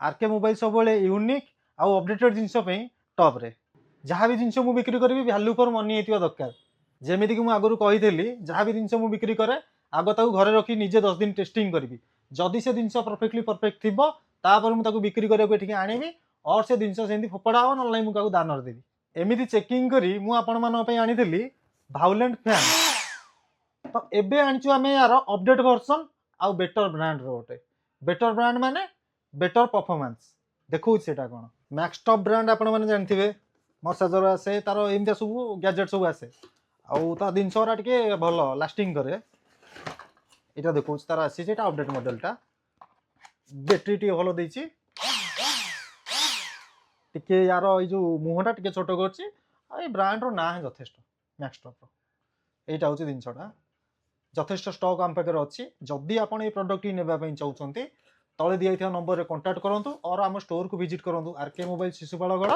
R K mobile सब unique आउ updated जिनस top रे जहाँ भी जिनस मु बिक्री करी वैल्यू फॉर मनी होता दरकार जमीक मुझे आगुरी कही जहाँ भी जिनस मुझे बिक्री करे आग ताकू घरे रखी निजे 10 दिन टेस्टिंग करी जदि से जिनस परफेक्टली परफेक्ट थी मुझे बिक्री करने आनी और से जिनस से फोपड़ा हो ना मुझे दान देवी एमती चेकिंग करी मुझे आनी भाउलेंट फैन तो एबे आनिचु आमे यार अपडेट वर्जन आउ बेटर ब्रांड रोटे बेटर ब्रांड माने बेटर परफॉर्मेंस देखो सेटा कोन मैक्स टॉप ब्रांड आपण माने जानथिबे मोर चार्जर आसे तार एमतिया सब गैजेट सब आसे आउ ता दिन सोरा टिके भलो लास्टिंग करे एटा देखो तार आसी जेटा अपडेट मॉडलटा बैटरी टी भलो देछि टिके यार ए जो मुहटा टिके छोटो करछि आ ए ब्रांड रो ना है यथेष्ट मैक्स टॉप रो एटा होछि दिनसटा यथेष्ट स्टॉक आम पाखे अच्छी जदि आप प्रोडक्ट ने चाहते तले दिखाई नंबर में कांटेक्ट करूँ और आम स्टोर को विजिट करूँ आरके मोबाइल शिशुपालगढ़